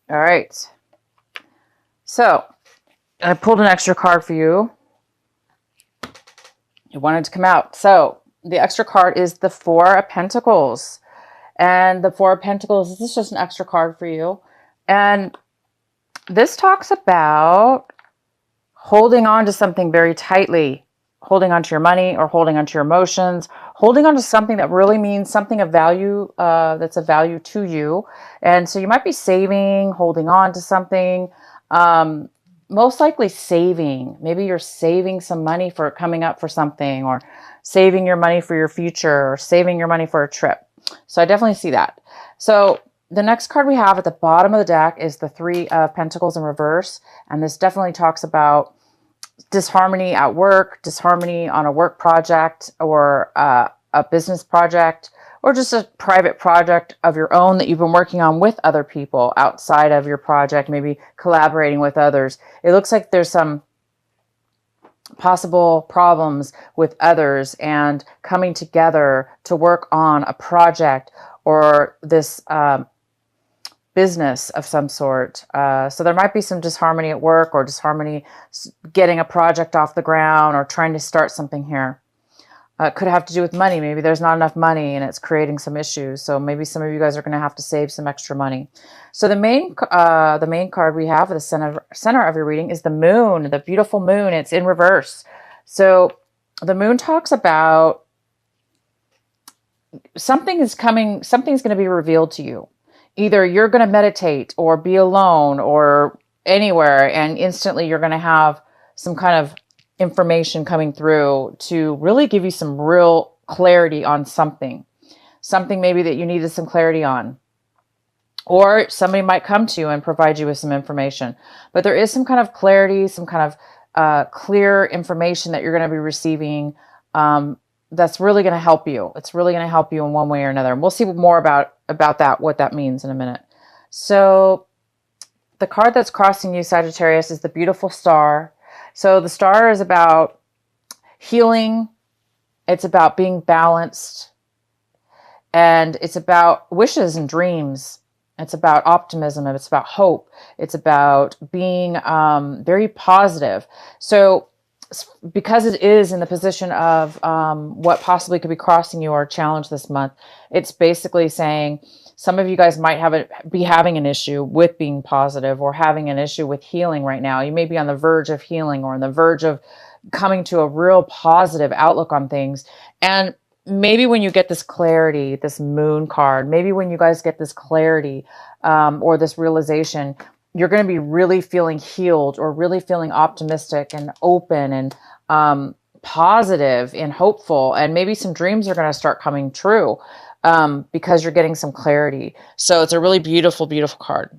All right. So I pulled an extra card for you. You wanted to come out. So the extra card is the Four of Pentacles. And the Four of Pentacles, this is just an extra card for you. And this talks about holding on to something very tightly, holding on to your money or holding on to your emotions, holding on to something that really means something of value, that's of value to you. And so you might be saving, holding on to something, most likely saving. Maybe you're saving some money for coming up for something, or saving your money for your future, or saving your money for a trip. So I definitely see that. So the next card we have at the bottom of the deck is the Three of Pentacles in reverse. And this definitely talks about disharmony at work, disharmony on a work project, or a business project, or just a private project of your own that you've been working on with other people outside of your project, maybe collaborating with others. It looks like there's some possible problems with others and coming together to work on a project or this business of some sort. So there might be some disharmony at work, or disharmony getting a project off the ground, or trying to start something here. It could have to do with money. Maybe there's not enough money and it's creating some issues. So maybe some of you guys are going to have to save some extra money. So the main card we have at the center of your reading is the Moon, the beautiful Moon. It's in reverse. So the Moon talks about something is coming, something's going to be revealed to you. Either you're going to meditate or be alone or anywhere, and instantly you're going to have some kind of information coming through to really give you some real clarity on something maybe that you needed some clarity on, or somebody might come to you and provide you with some information. But there is some kind of clarity, some kind of clear information that you're going to be receiving, that's really going to help you. It's really going to help you in one way or another. And we'll see more about that, what that means in a minute. So the card that's crossing you, Sagittarius, is the beautiful Star. So the Star is about healing. It's about being balanced. And it's about wishes and dreams. It's about optimism. It's about hope. It's about being very positive. So because it is in the position of what possibly could be crossing you or a challenge this month, it's basically saying some of you guys might be having an issue with being positive, or having an issue with healing right now. You may be on the verge of healing, or on the verge of coming to a real positive outlook on things. And maybe when you get this clarity, this Moon card, maybe when you guys get this clarity or this realization, you're going to be really feeling healed, or really feeling optimistic and open and positive and hopeful. And maybe some dreams are going to start coming true because you're getting some clarity. So it's a really beautiful, beautiful card.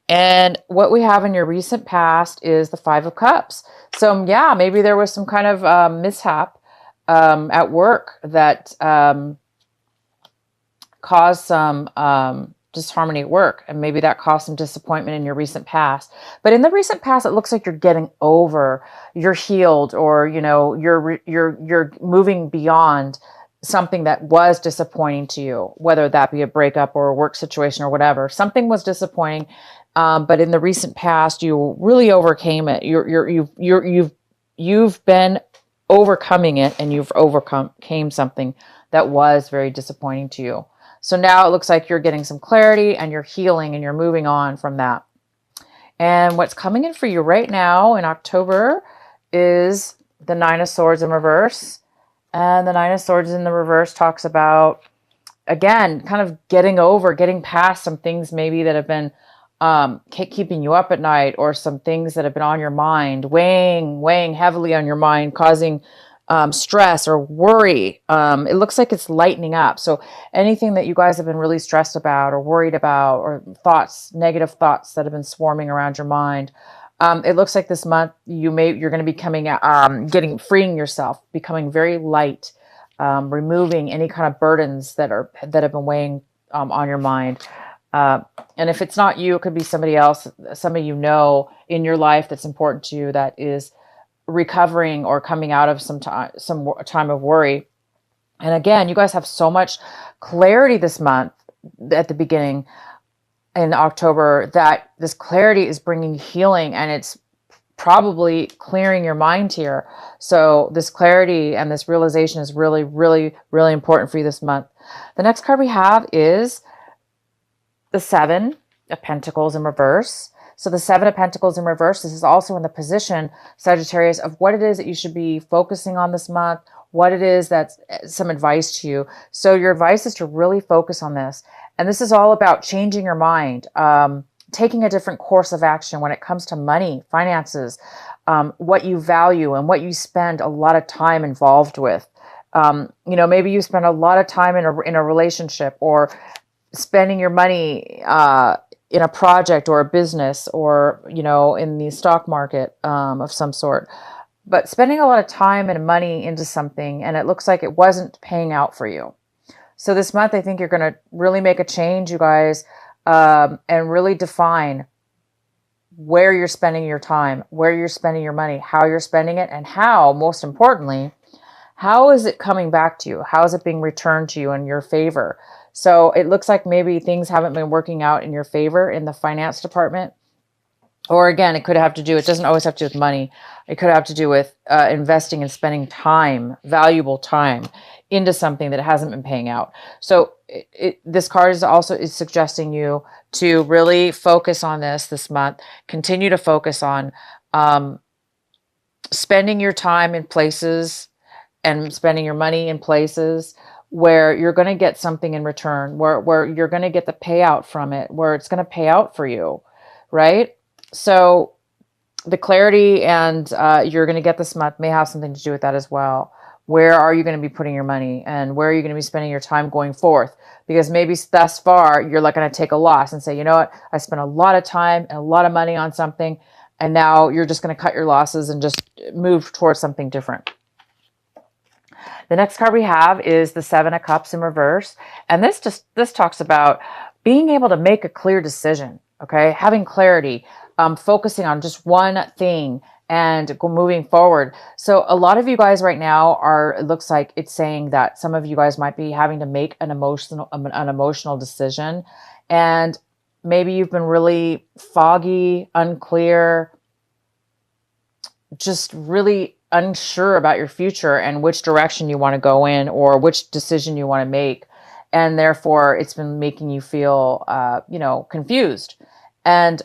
And what we have in your recent past is the Five of Cups. So yeah, maybe there was some kind of mishap at work that caused some disharmony at work, and maybe that caused some disappointment in your recent past. But in the recent past, it looks like you're getting over, you're healed, or you're moving beyond something that was disappointing to you, whether that be a breakup or a work situation or whatever. Something was disappointing, but in the recent past, you really overcame it. You've been overcoming it, and you've overcame something that was very disappointing to you. So now it looks like you're getting some clarity, and you're healing, and you're moving on from that. And what's coming in for you right now in October is the Nine of Swords in reverse. And the Nine of Swords in the reverse talks about, again, kind of getting past some things maybe that have been keeping you up at night, or some things that have been on your mind, weighing heavily on your mind, causing stress or worry. It looks like it's lightening up. So anything that you guys have been really stressed about or worried about, or negative thoughts that have been swarming around your mind, it looks like this month you're going to be freeing yourself, becoming very light, removing any kind of burdens that have been weighing on your mind. And if it's not you, it could be somebody else, somebody you know in your life that's important to you, that is recovering or coming out of some time of worry. And again, you guys have so much clarity this month at the beginning. in October, that this clarity is bringing healing, and it's probably clearing your mind here. So this clarity and this realization is really, really, really important for you this month. The next card we have is the Seven of Pentacles in reverse. So the Seven of Pentacles in reverse, this is also in the position, Sagittarius, of what it is that you should be focusing on this month, what it is that's some advice to you. So your advice is to really focus on this. And this is all about changing your mind, taking a different course of action when it comes to money, finances, what you value and what you spend a lot of time involved with. Maybe you spend a lot of time in a relationship, or spending your money in a project or a business, or, in the stock market of some sort. But spending a lot of time and money into something, and it looks like it wasn't paying out for you. So this month, I think you're going to really make a change, you guys, and really define where you're spending your time, where you're spending your money, how you're spending it, and how, most importantly, how is it coming back to you? How is it being returned to you in your favor? So it looks like maybe things haven't been working out in your favor in the finance department. Or again, it could have to do, it doesn't always have to do with money. It could have to do with investing and spending time, valuable time, into something that hasn't been paying out. So this card is suggesting you to really focus on this month. Continue to focus on spending your time in places and spending your money in places where you're going to get something in return, where you're going to get the payout from it, where it's going to pay out for you, right? So the clarity and you're going to get this month may have something to do with that as well. Where are you going to be putting your money, and where are you going to be spending your time going forth? Because maybe thus far you're like going to take a loss and say, you know what, I spent a lot of time and a lot of money on something, and now you're just going to cut your losses and just move towards something different. The next card we have is the Seven of Cups in reverse. And this talks about being able to make a clear decision, okay? Having clarity, focusing on just one thing and moving forward. So a lot of you guys right now it looks like it's saying that some of you guys might be having to make an emotional decision. And maybe you've been really foggy, unclear, just really unsure about your future and which direction you want to go in, or which decision you want to make. And therefore it's been making you feel, confused.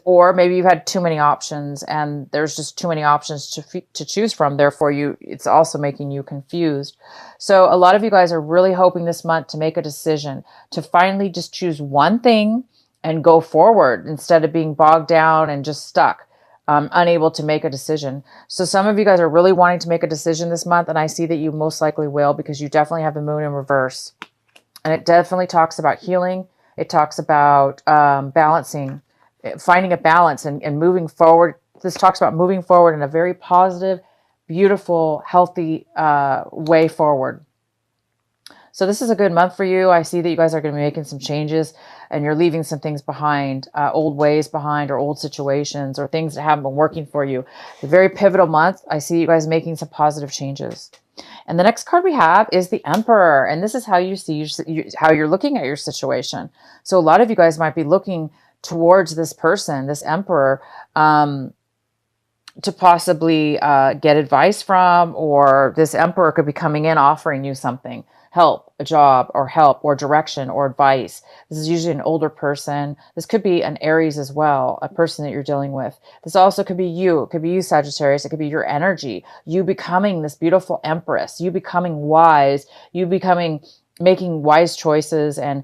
Or maybe you've had too many options and there's just too many options to choose from. Therefore it's also making you confused. So a lot of you guys are really hoping this month to make a decision, to finally just choose one thing and go forward instead of being bogged down and just stuck. Unable to make a decision. So some of you guys are really wanting to make a decision this month, and I see that you most likely will, because you definitely have the Moon in reverse. And it definitely talks about healing. It talks about balancing, finding a balance and moving forward. This talks about moving forward in a very positive, beautiful, healthy way forward. So this is a good month for you. I see that you guys are going to be making some changes, and you're leaving some things behind, old ways behind, or old situations, or things that haven't been working for you. It's a very pivotal month. I see you guys making some positive changes. And the next card we have is the Emperor. And this is how you see how you're looking at your situation. So a lot of you guys might be looking towards this person, this Emperor, to possibly get advice from, or this Emperor could be coming in offering you something. Help, a job, or direction, or advice. This is usually an older person. This could be an Aries as well, a person that you're dealing with. This also could be you. It could be you, Sagittarius. It could be your energy. You becoming this beautiful Empress. You becoming wise. You making wise choices and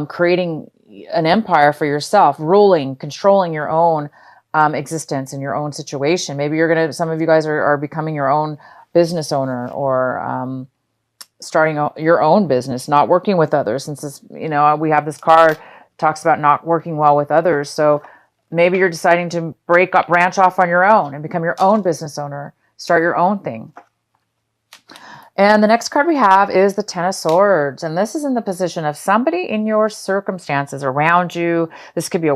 creating an empire for yourself, ruling, controlling your own existence and your own situation. Maybe some of you guys are becoming your own business owner, or starting your own business, not working with others. Since this, we have this card talks about not working well with others. So maybe you're deciding to branch off on your own and become your own business owner, start your own thing. And the next card we have is the Ten of Swords. And this is in the position of somebody in your circumstances around you. This could be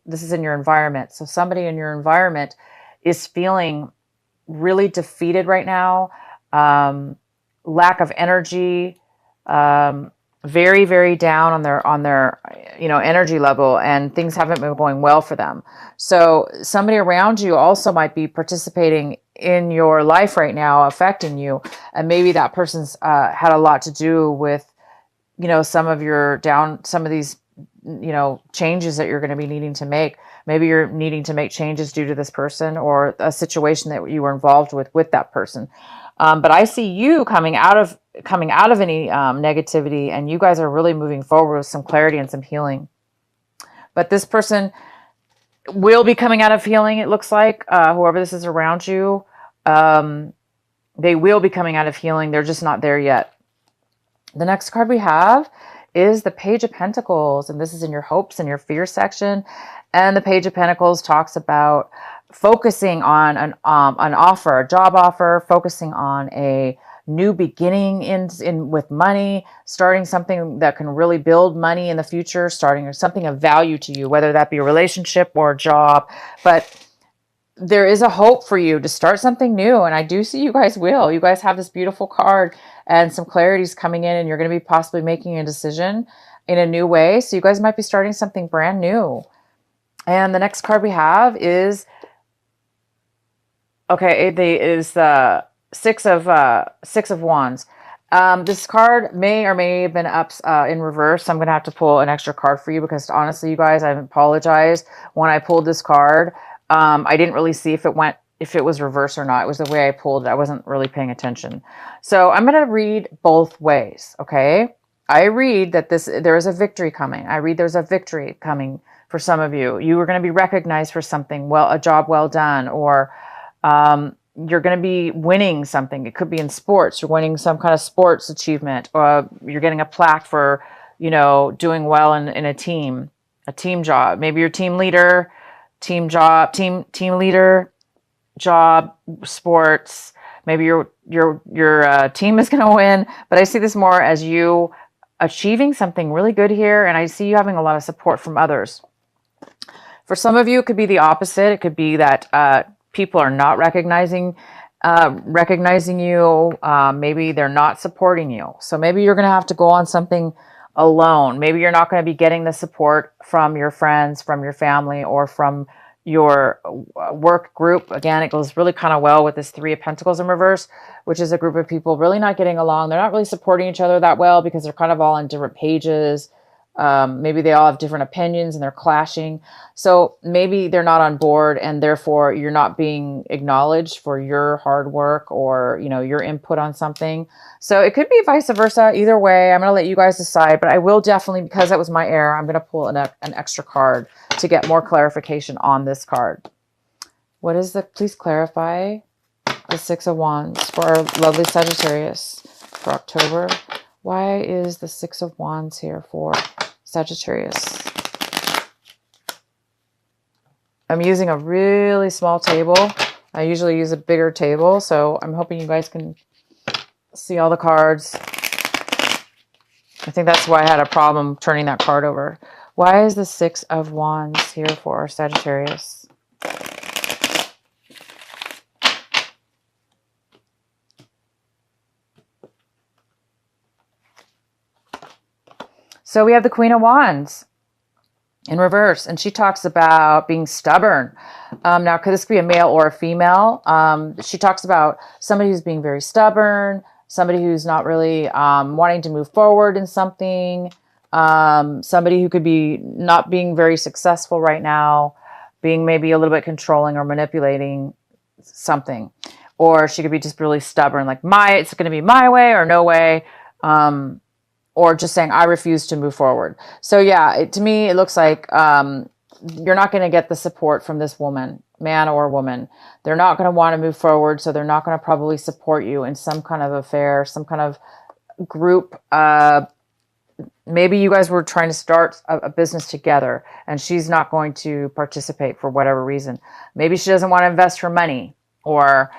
this is in your environment. So somebody in your environment is feeling really defeated right now. Lack of energy, very, very down on their, energy level, and things haven't been going well for them. So somebody around you also might be participating in your life right now, affecting you. And maybe that person's had a lot to do with, some of some of these, changes that you're going to be needing to make. Maybe you're needing to make changes due to this person or a situation that you were involved with that person. But I see you coming out of any negativity, and you guys are really moving forward with some clarity and some healing. But this person will be coming out of healing. It looks like whoever this is around you, they will be coming out of healing. They're just not there yet. The next card we have is the Page of Pentacles, and this is in your hopes and your fear section. And the Page of Pentacles talks about focusing on an offer, a job offer, focusing on a new beginning in with money, starting something that can really build money in the future, starting something of value to you, whether that be a relationship or a job. But there is a hope for you to start something new. And I do see you guys will. You guys have this beautiful card and some clarity is coming in, and you're going to be possibly making a decision in a new way. So you guys might be starting something brand new. And the next card we have is, the Six of Wands. This card may or may have been up in reverse. So I'm going to have to pull an extra card for you, because honestly, you guys, I apologize. When I pulled this card, I didn't really see if it was reverse or not. It was the way I pulled it. I wasn't really paying attention. So I'm going to read both ways. Okay. I read that there is a victory coming. I read there's a victory coming for some of you. You are going to be recognized for something, a job well done, or you're going to be winning something. It could be in sports. You're winning some kind of sports achievement, or you're getting a plaque for, doing well in a team job. Maybe you're team leader, team leader, job, sports. Maybe your team is going to win. But I see this more as you achieving something really good here, and I see you having a lot of support from others. For some of you, it could be the opposite. It could be that people are not recognizing you. Maybe they're not supporting you. So maybe you're going to have to go on something alone. Maybe you're not going to be getting the support from your friends, from your family, or from your work group. Again, it goes really kind of well with this Three of Pentacles in reverse, which is a group of people really not getting along. They're not really supporting each other that well, because they're kind of all on different pages. Maybe they all have different opinions and they're clashing. So maybe they're not on board, and therefore you're not being acknowledged for your hard work or, your input on something. So it could be vice versa. Either way, I'm going to let you guys decide, but I will definitely, because that was my error, I'm going to pull an extra card to get more clarification on this card. Please clarify the Six of Wands for our lovely Sagittarius for October. Why is the Six of Wands here for Sagittarius? I'm using a really small table. I usually use a bigger table, so I'm hoping you guys can see all the cards. I think that's why I had a problem turning that card over. Why is the Six of Wands here for our Sagittarius? So we have the Queen of Wands in reverse, and she talks about being stubborn. Now, could this be a male or a female? She talks about somebody who's being very stubborn, somebody who's not really wanting to move forward in something, somebody who could be not being very successful right now, being maybe a little bit controlling or manipulating something. Or she could be just really stubborn, like it's going to be my way or no way. Or just saying, I refuse to move forward. So yeah, to me, it looks like you're not going to get the support from this woman, man or woman. They're not going to want to move forward, so they're not going to probably support you in some kind of affair, some kind of group. Maybe you guys were trying to start a business together, and she's not going to participate for whatever reason. Maybe she doesn't want to invest her money, or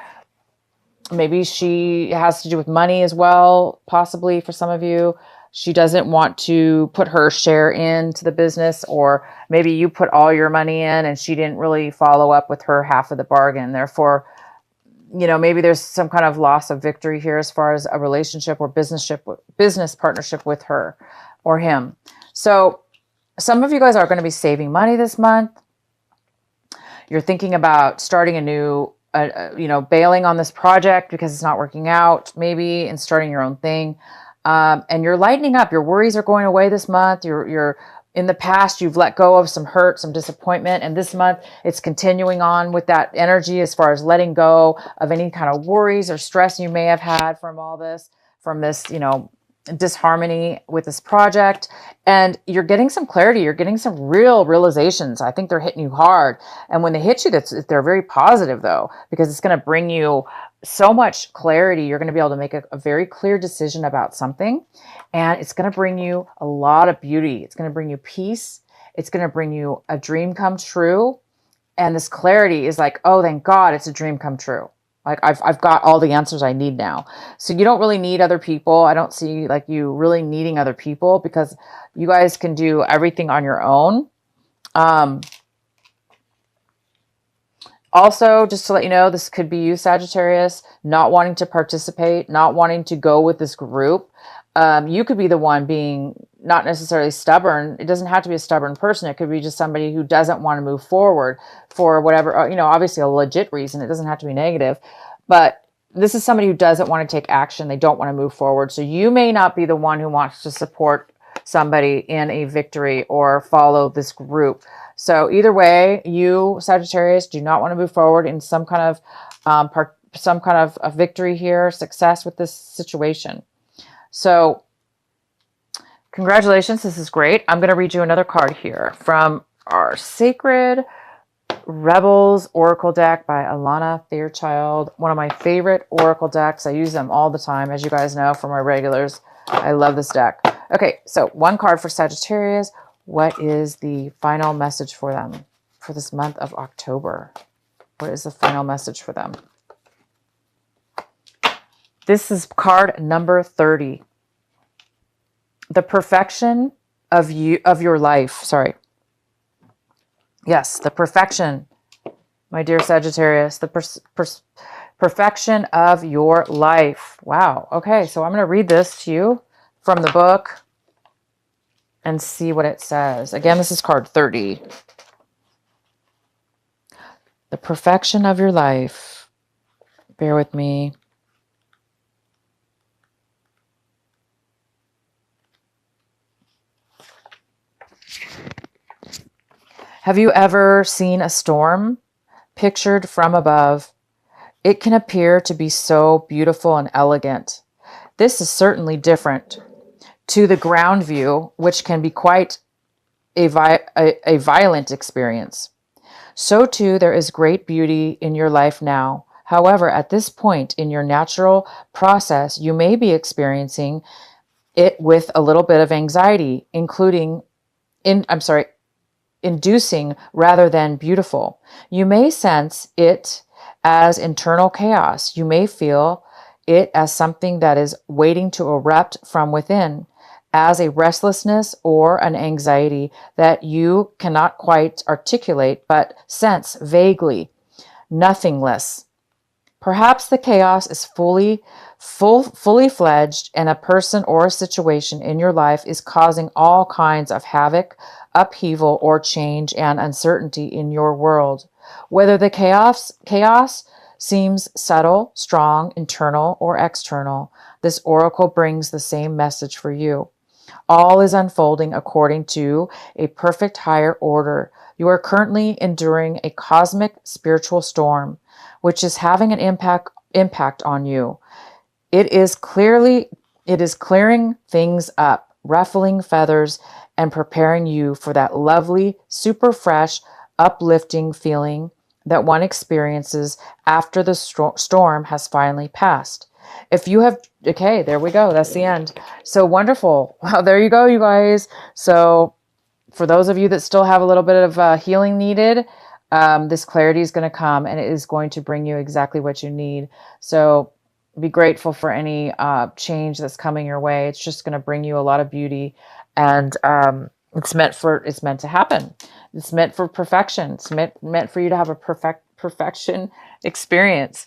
maybe she has to do with money as well, possibly for some of you. She doesn't want to put her share into the business, or maybe you put all your money in and she didn't really follow up with her half of the bargain. Therefore, maybe there's some kind of loss of victory here as far as a relationship or business partnership with her or him. So some of you guys are going to be saving money this month. You're thinking about starting a new, bailing on this project because it's not working out, maybe, and starting your own thing. And you're lightening up. Your worries are going away this month. You're in the past, you've let go of some hurt, some disappointment. And this month, it's continuing on with that energy as far as letting go of any kind of worries or stress you may have had from all this, from this, disharmony with this project. And you're getting some clarity. You're getting some real realizations. I think they're hitting you hard. And when they hit you, they're very positive though, because it's going to bring you so much clarity. You're going to be able to make a very clear decision about something. And it's going to bring you a lot of beauty. It's going to bring you peace. It's going to bring you a dream come true. And this clarity is like, oh, thank God it's a dream come true. Like I've got all the answers I need now. So you don't really need other people. I don't see like you really needing other people because you guys can do everything on your own. Also, just to let you know, this could be you, Sagittarius, not wanting to participate, not wanting to go with this group. You could be the one being not necessarily stubborn. It doesn't have to be a stubborn person. It could be just somebody who doesn't want to move forward for whatever, obviously a legit reason. It doesn't have to be negative, but this is somebody who doesn't want to take action. They don't want to move forward. So you may not be the one who wants to support somebody in a victory or follow this group. So either way, you, Sagittarius, do not want to move forward in some kind of a victory here, success with this situation. So congratulations. This is great. I'm going to read you another card here from our Sacred Rebels Oracle deck by Alana Fairchild. One of my favorite Oracle decks. I use them all the time, as you guys know, for my regulars. I love this deck. Okay, so one card for Sagittarius. What is the final message for them for this month of October? What is the final message for them? This is card number 30. The perfection of your life. Sorry. Yes, the perfection, my dear Sagittarius, the perfection of your life. Wow. Okay, so I'm going to read this to you from the book and see what it says. Again, this is card 30. The perfection of your life. Bear with me. Have you ever seen a storm pictured from above? It can appear to be so beautiful and elegant. This is certainly different to the ground view, which can be quite a violent experience. So too, there is great beauty in your life now. However, at this point in your natural process, you may be experiencing it with a little bit of anxiety, inducing rather than beautiful. You may sense it as internal chaos. You may feel it as something that is waiting to erupt from within, as a restlessness or an anxiety that you cannot quite articulate but sense vaguely, nothingless. Perhaps the chaos is fully fledged, and a person or a situation in your life is causing all kinds of havoc, upheaval, or change and uncertainty in your world. Whether the chaos seems subtle, strong, internal, or external, this oracle brings the same message for you. All is unfolding according to a perfect higher order. You are currently enduring a cosmic spiritual storm, which is having an impact on you. It is clearing things up, ruffling feathers, and preparing you for that lovely, super fresh, uplifting feeling that one experiences after the storm has finally passed. If you have, okay, there we go. That's the end. So wonderful. Well, there you go, you guys. So for those of you that still have a little bit of healing needed, this clarity is going to come and it is going to bring you exactly what you need. So be grateful for any change that's coming your way. It's just going to bring you a lot of beauty, and it's meant to happen. It's meant for perfection. It's meant for you to have a perfection experience.